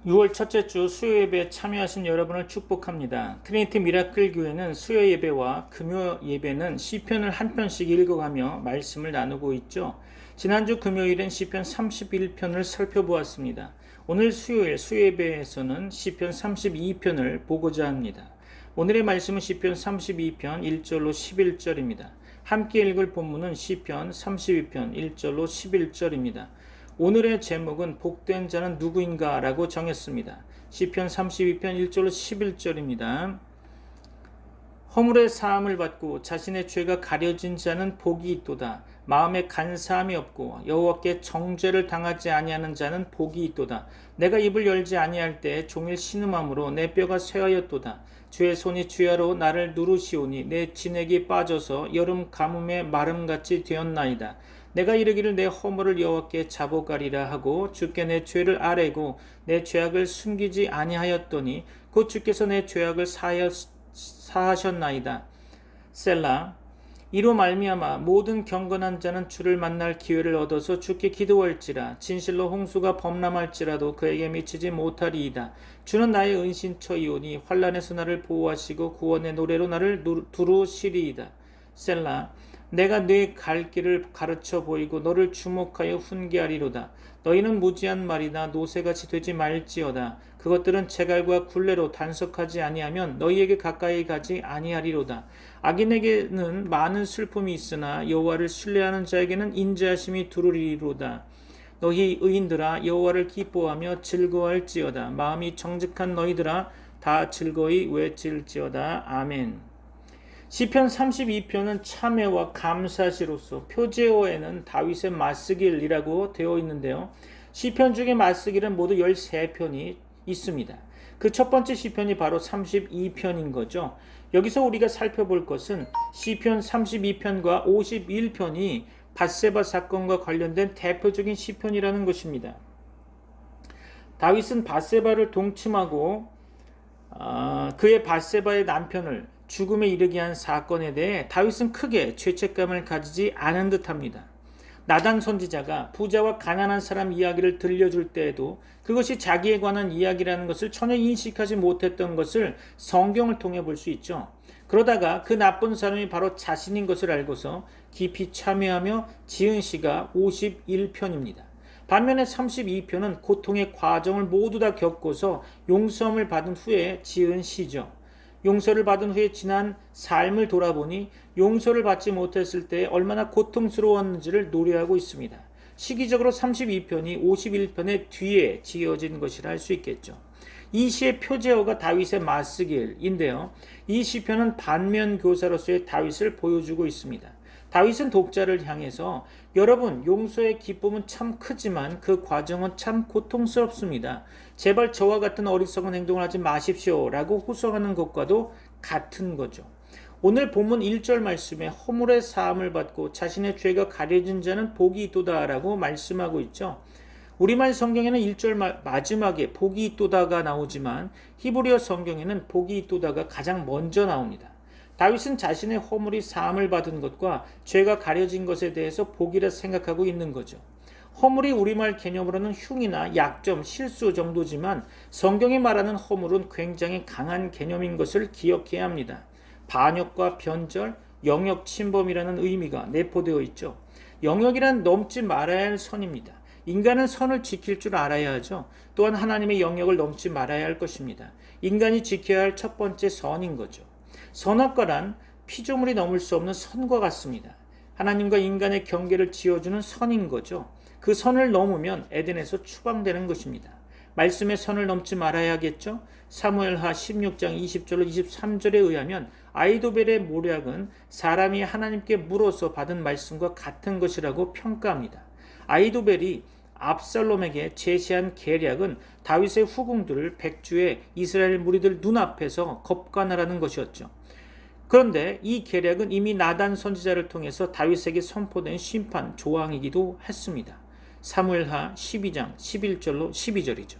6월 첫째 주 수요 예배에 참여하신 여러분을 축복합니다. 트리니티 미라클 교회는 수요 예배와 금요 예배는 시편을 한 편씩 읽어가며 말씀을 나누고 있죠. 지난주 금요일은 시편 31편을 살펴보았습니다. 오늘 수요일 수요 예배에서는 시편 32편을 보고자 합니다. 오늘의 말씀은 시편 32편 1절로 11절입니다. 함께 읽을 본문은 시편 32편 1절로 11절입니다. 오늘의 제목은 복된 자는 누구인가 라고 정했습니다. 시편 32편 1절로 11절입니다. 허물의 사함을 받고 자신의 죄가 가려진 자는 복이 있도다. 마음에 간사함이 없고 여호와께 정죄를 당하지 아니하는 자는 복이 있도다. 내가 입을 열지 아니할 때 종일 신음함으로 내 뼈가 쇠하였도다. 주의 손이 주야로 나를 누르시오니 내 진액이 빠져서 여름 가뭄에 마름같이 되었나이다. 내가 이르기를 내 허물을 여호와께 자복하리라 하고 주께 내 죄를 아뢰고 내 죄악을 숨기지 아니하였더니 곧 주께서 내 죄악을 사하셨나이다. 셀라. 이로 말미암아 모든 경건한 자는 주를 만날 기회를 얻어서 주께 기도할지라. 진실로 홍수가 범람할지라도 그에게 미치지 못하리이다. 주는 나의 은신처이오니 환난에서 나를 보호하시고 구원의 노래로 나를 두루시리이다. 셀라. 내가 네 갈 길을 가르쳐 보이고 너를 주목하여 훈계하리로다. 너희는 무지한 말이나 노새같이 되지 말지어다. 그것들은 재갈과 굴레로 단속하지 아니하면 너희에게 가까이 가지 아니하리로다. 악인에게는 많은 슬픔이 있으나 여호와를 신뢰하는 자에게는 인자하심이 두루리로다. 너희 의인들아 여호와를 기뻐하며 즐거워할지어다. 마음이 정직한 너희들아 다 즐거이 외칠지어다. 아멘. 시편 32편은 참회와 감사시로서 표제어에는 다윗의 맞쓰길이라고 되어 있는데요. 시편 중에 맞쓰길은 모두 13편이 있습니다. 그 첫 번째 시편이 바로 32편인 거죠. 여기서 우리가 살펴볼 것은 시편 32편과 51편이 밧세바 사건과 관련된 대표적인 시편이라는 것입니다. 다윗은 밧세바를 동침하고 그의 밧세바의 남편을 죽음에 이르게 한 사건에 대해 다윗은 크게 죄책감을 가지지 않은 듯합니다. 나단 선지자가 부자와 가난한 사람 이야기를 들려줄 때에도 그것이 자기에 관한 이야기라는 것을 전혀 인식하지 못했던 것을 성경을 통해 볼 수 있죠. 그러다가 그 나쁜 사람이 바로 자신인 것을 알고서 깊이 참회하며 지은 시가 51편입니다. 반면에 32편은 고통의 과정을 모두 다 겪고서 용서함을 받은 후에 지은 시죠. 용서를 받은 후에 지난 삶을 돌아보니 용서를 받지 못했을 때 얼마나 고통스러웠는지를 노래하고 있습니다. 시기적으로 32편이 51편의 뒤에 지어진 것이라 할 수 있겠죠. 이 시의 표제어가 다윗의 맞쓰길인데요. 이 시편은 반면 교사로서의 다윗을 보여주고 있습니다. 다윗은 독자를 향해서 여러분 용서의 기쁨은 참 크지만 그 과정은 참 고통스럽습니다. 제발 저와 같은 어리석은 행동을 하지 마십시오 라고 호소하는 것과도 같은 거죠. 오늘 본문 1절 말씀에 허물의 사함을 받고 자신의 죄가 가려진 자는 복이 있도다 라고 말씀하고 있죠. 우리말 성경에는 1절 마지막에 복이 있도다가 나오지만 히브리어 성경에는 복이 있도다가 가장 먼저 나옵니다. 다윗은 자신의 허물이 사함을 받은 것과 죄가 가려진 것에 대해서 복이라 생각하고 있는 거죠. 허물이 우리말 개념으로는 흉이나 약점, 실수 정도지만 성경이 말하는 허물은 굉장히 강한 개념인 것을 기억해야 합니다. 반역과 변절, 영역 침범이라는 의미가 내포되어 있죠. 영역이란 넘지 말아야 할 선입니다. 인간은 선을 지킬 줄 알아야 하죠. 또한 하나님의 영역을 넘지 말아야 할 것입니다. 인간이 지켜야 할 첫 번째 선인 거죠. 선악과란 피조물이 넘을 수 없는 선과 같습니다. 하나님과 인간의 경계를 지어주는 선인 거죠. 그 선을 넘으면 에덴에서 추방되는 것입니다. 말씀의 선을 넘지 말아야겠죠. 사무엘하 16장 20절로 23절에 의하면 아이도벨의 모략은 사람이 하나님께 물어서 받은 말씀과 같은 것이라고 평가합니다. 아이도벨이 압살롬에게 제시한 계략은 다윗의 후궁들을 백주의 이스라엘 무리들 눈앞에서 겁간하라는 것이었죠. 그런데 이 계략은 이미 나단 선지자를 통해서 다윗에게 선포된 심판 조항이기도 했습니다. 사무엘하 12장 11절로 12절이죠.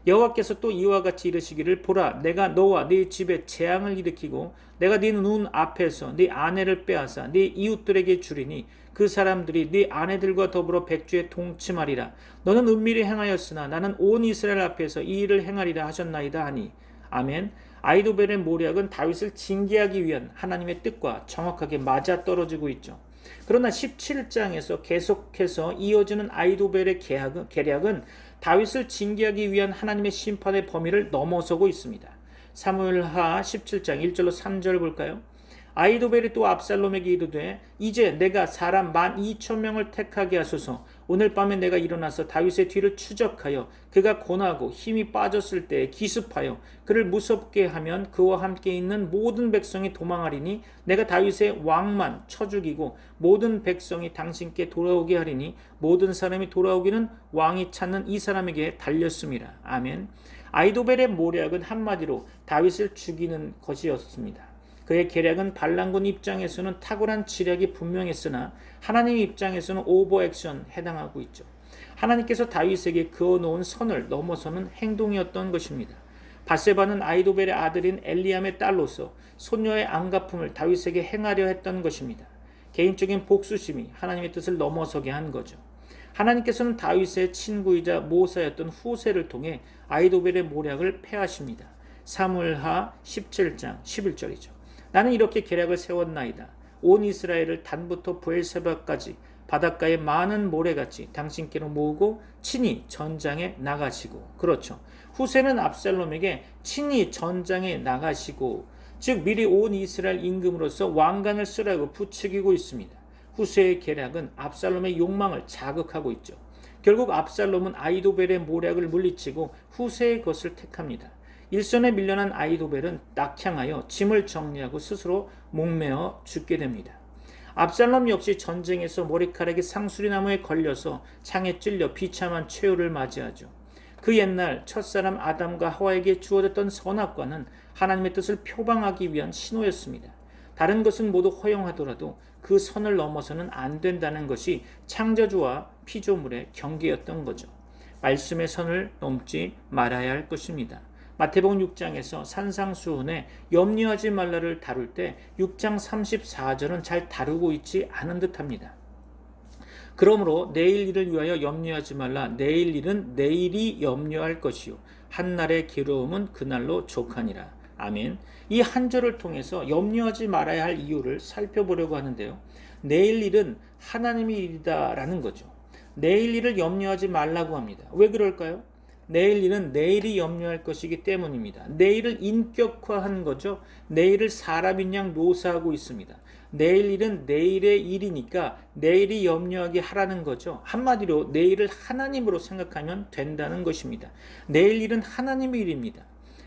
여호와께서 또 이와 같이 이르시기를 보라 내가 너와 네 집에 재앙을 일으키고 내가 네 눈 앞에서 네 아내를 빼앗아 네 이웃들에게 주리니 그 사람들이 네 아내들과 더불어 백주에 동침하리라. 너는 은밀히 행하였으나 나는 온 이스라엘 앞에서 이 일을 행하리라 하셨나이다 하니. 아멘. 아이도벨의 모략은 다윗을 징계하기 위한 하나님의 뜻과 정확하게 맞아떨어지고 있죠. 그러나 17장에서 계속해서 이어지는 아이도벨의 계략은 다윗을 징계하기 위한 하나님의 심판의 범위를 넘어서고 있습니다. 사무엘하 17장 1절로 3절 볼까요? 아이도벨이 또 압살롬에게 이르되 이제 내가 사람 12,000명을 택하게 하소서. 오늘 밤에 내가 일어나서 다윗의 뒤를 추적하여 그가 고나고 힘이 빠졌을 때에 기습하여 그를 무섭게 하면 그와 함께 있는 모든 백성이 도망하리니 내가 다윗의 왕만 쳐 죽이고 모든 백성이 당신께 돌아오게 하리니 모든 사람이 돌아오기는 왕이 찾는 이 사람에게 달렸습니다. 아멘. 아이도벨의 모략은 한마디로 다윗을 죽이는 것이었습니다. 그의 계략은 반란군 입장에서는 탁월한 지략이 분명했으나 하나님 입장에서는 오버액션 해당하고 있죠. 하나님께서 다윗에게 그어놓은 선을 넘어서는 행동이었던 것입니다. 바세바는 아이도벨의 아들인 엘리암의 딸로서 손녀의 안가품을 다윗에게 행하려 했던 것입니다. 개인적인 복수심이 하나님의 뜻을 넘어서게 한 거죠. 하나님께서는 다윗의 친구이자 모사였던 후세를 통해 아이도벨의 모략을 패하십니다. 사무엘하 17장 11절이죠. 나는 이렇게 계략을 세웠나이다. 온 이스라엘을 단부터 브엘세바까지 바닷가의 많은 모래같이 당신께로 모으고 친히 전장에 나가시고. 그렇죠. 후세는 압살롬에게 친히 전장에 나가시고, 즉 미리 온 이스라엘 임금으로서 왕관을 쓰라고 부추기고 있습니다. 후세의 계략은 압살롬의 욕망을 자극하고 있죠. 결국 압살롬은 아이도벨의 모략을 물리치고 후세의 것을 택합니다. 일선에 밀려난 아이도벨은 낙향하여 짐을 정리하고 스스로 목매어 죽게 됩니다. 압살롬 역시 전쟁에서 머리카락이 상수리나무에 걸려서 창에 찔려 비참한 최후를 맞이하죠. 그 옛날 첫사람 아담과 하와에게 주어졌던 선악과는 하나님의 뜻을 표방하기 위한 신호였습니다. 다른 것은 모두 허용하더라도 그 선을 넘어서는 안 된다는 것이 창조주와 피조물의 경계였던 거죠. 말씀의 선을 넘지 말아야 할 것입니다. 마태복음 6장에서 산상수훈에 염려하지 말라를 다룰 때 6장 34절은 잘 다루고 있지 않은 듯합니다. 그러므로 내일 일을 위하여 염려하지 말라. 내일 일은 내일이 염려할 것이요 한날의 괴로움은 그날로 족하니라. 아멘. 이 한 절을 통해서 염려하지 말아야 할 이유를 살펴보려고 하는데요. 내일 일은 하나님의 일이다라는 거죠. 내일 일을 염려하지 말라고 합니다. 왜 그럴까요? 내일 일은 내일이 염려할 것이기 때문입니다. 내일을 인격화한 거죠. 내일을 사람인 양 묘사하고 있습니다. 내일 일은 내일의 일이니까 내일이 염려하게 하라는 거죠. 한마디로 내일을 하나님으로 생각하면 된다는 것입니다. 내일 일은 하나님의 일입니다.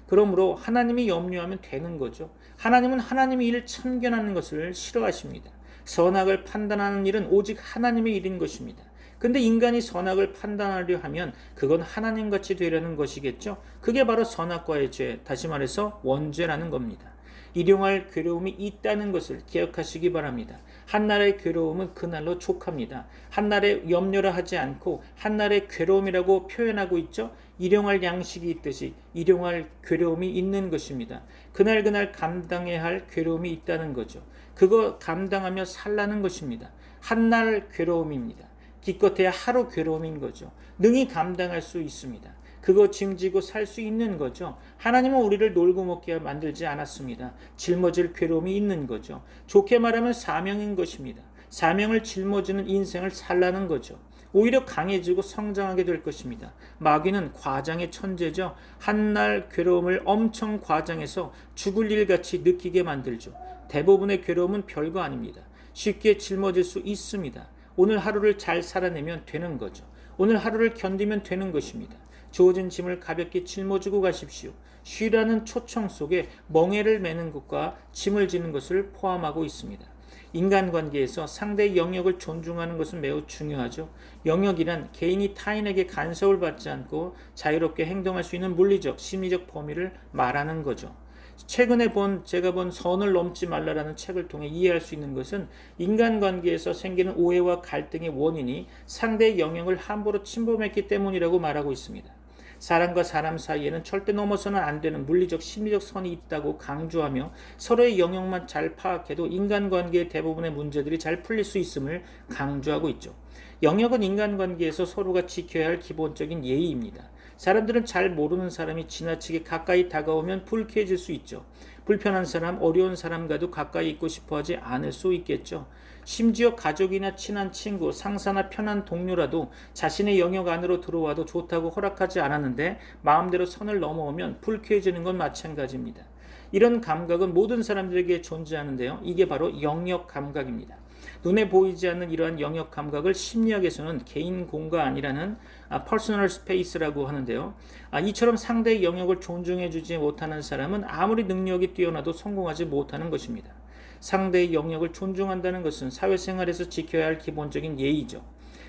그러므로 하나님이 염려하면 되는 거죠. 하나님은 하나님의 일을 참견하는 것을 싫어하십니다. 선악을 판단하는 일은 오직 하나님의 일인 것입니다. 근데 인간이 선악을 판단하려 하면 그건 하나님같이 되려는 것이겠죠. 그게 바로 선악과의 죄, 다시 말해서 원죄라는 겁니다. 일용할 괴로움이 있다는 것을 기억하시기 바랍니다. 한날의 괴로움은 그날로 족합니다. 한날의 염려를 하지 않고 한날의 괴로움이라고 표현하고 있죠. 일용할 양식이 있듯이 일용할 괴로움이 있는 것입니다. 그날 감당해야 할 괴로움이 있다는 거죠. 그거 감당하며 살라는 것입니다. 한날 괴로움입니다. 기껏해야 하루 괴로움인 거죠. 능히 감당할 수 있습니다. 그거 짐지고 살 수 있는 거죠. 하나님은 우리를 놀고 먹게 만들지 않았습니다. 짊어질 괴로움이 있는 거죠. 좋게 말하면 사명인 것입니다. 사명을 짊어지는 인생을 살라는 거죠. 오히려 강해지고 성장하게 될 것입니다. 마귀는 과장의 천재죠. 한날 괴로움을 엄청 과장해서 죽을 일같이 느끼게 만들죠. 대부분의 괴로움은 별거 아닙니다. 쉽게 짊어질 수 있습니다. 오늘 하루를 잘 살아내면 되는 거죠. 오늘 하루를 견디면 되는 것입니다. 주어진 짐을 가볍게 짊어지고 가십시오. 쉬라는 초청 속에 멍에를 매는 것과 짐을 지는 것을 포함하고 있습니다. 인간관계에서 상대의 영역을 존중하는 것은 매우 중요하죠. 영역이란 개인이 타인에게 간섭을 받지 않고 자유롭게 행동할 수 있는 물리적, 심리적 범위를 말하는 거죠. 최근에 제가 본 선을 넘지 말라라는 책을 통해 이해할 수 있는 것은 인간관계에서 생기는 오해와 갈등의 원인이 상대의 영역을 함부로 침범했기 때문이라고 말하고 있습니다. 사람과 사람 사이에는 절대 넘어서는 안 되는 물리적 심리적 선이 있다고 강조하며 서로의 영역만 잘 파악해도 인간관계의 대부분의 문제들이 잘 풀릴 수 있음을 강조하고 있죠. 영역은 인간관계에서 서로가 지켜야 할 기본적인 예의입니다. 사람들은 잘 모르는 사람이 지나치게 가까이 다가오면 불쾌해질 수 있죠. 불편한 사람, 어려운 사람과도 가까이 있고 싶어하지 않을 수 있겠죠. 심지어 가족이나 친한 친구, 상사나 편한 동료라도 자신의 영역 안으로 들어와도 좋다고 허락하지 않았는데 마음대로 선을 넘어오면 불쾌해지는 건 마찬가지입니다. 이런 감각은 모든 사람들에게 존재하는데요. 이게 바로 영역 감각입니다. 눈에 보이지 않는 이러한 영역 감각을 심리학에서는 개인 공간이라는 퍼스널 스페이스라고 하는데요. 이처럼 상대의 영역을 존중해주지 못하는 사람은 아무리 능력이 뛰어나도 성공하지 못하는 것입니다. 상대의 영역을 존중한다는 것은 사회생활에서 지켜야 할 기본적인 예의죠.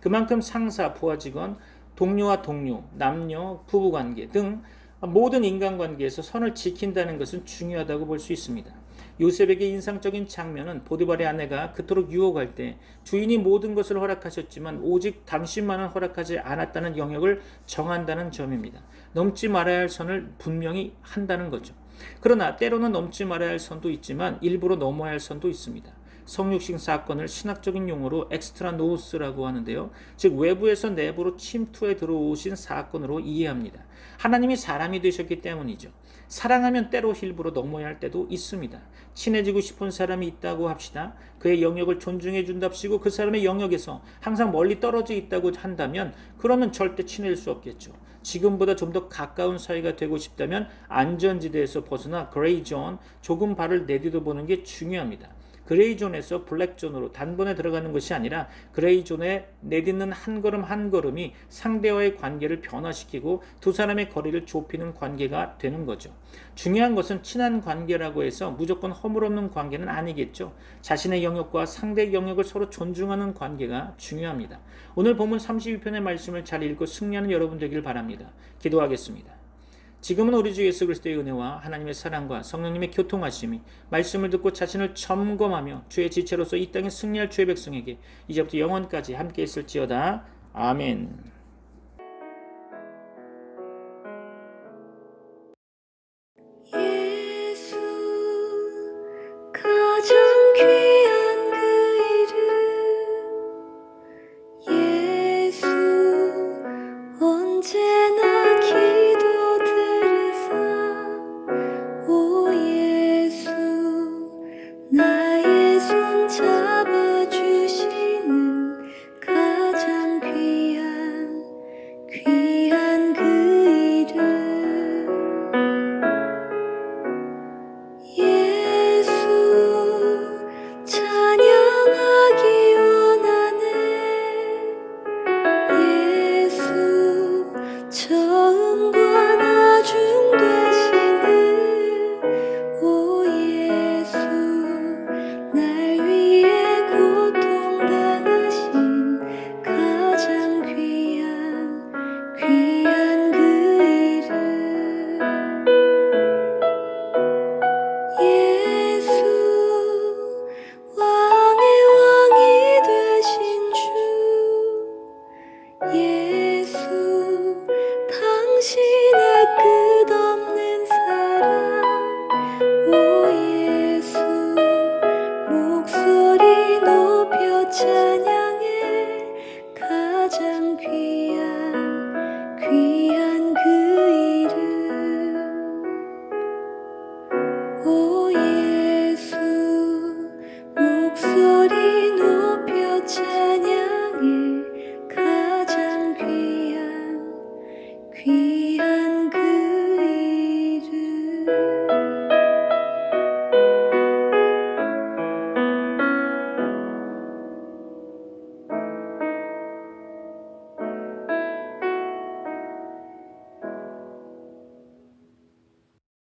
그만큼 상사, 부하 직원, 동료와 동료, 남녀, 부부관계 등 모든 인간관계에서 선을 지킨다는 것은 중요하다고 볼 수 있습니다. 요셉에게 인상적인 장면은 보디발의 아내가 그토록 유혹할 때 주인이 모든 것을 허락하셨지만 오직 당신만은 허락하지 않았다는 영역을 정한다는 점입니다. 넘지 말아야 할 선을 분명히 한다는 거죠. 그러나 때로는 넘지 말아야 할 선도 있지만 일부러 넘어야 할 선도 있습니다. 성육신 사건을 신학적인 용어로 엑스트라 노스라고 하는데요. 즉 외부에서 내부로 침투해 들어오신 사건으로 이해합니다. 하나님이 사람이 되셨기 때문이죠. 사랑하면 때로 일부러 넘어야 할 때도 있습니다. 친해지고 싶은 사람이 있다고 합시다. 그의 영역을 존중해 준답시고 그 사람의 영역에서 항상 멀리 떨어져 있다고 한다면 그러면 절대 친해질 수 없겠죠. 지금보다 좀 더 가까운 사이가 되고 싶다면 안전지대에서 벗어나 그레이존, 조금 발을 내디뎌 보는 게 중요합니다. 그레이존에서 블랙존으로 단번에 들어가는 것이 아니라 그레이존에 내딛는 한 걸음 한 걸음이 상대와의 관계를 변화시키고 두 사람의 거리를 좁히는 관계가 되는 거죠. 중요한 것은 친한 관계라고 해서 무조건 허물없는 관계는 아니겠죠. 자신의 영역과 상대의 영역을 서로 존중하는 관계가 중요합니다. 오늘 본문 32편의 말씀을 잘 읽고 승리하는 여러분 되길 바랍니다. 기도하겠습니다. 지금은 우리 주 예수 그리스도의 은혜와 하나님의 사랑과 성령님의 교통하심이 말씀을 듣고 자신을 점검하며 주의 지체로서 이 땅에 승리할 주의 백성에게 이제부터 영원까지 함께 있을지어다. 아멘.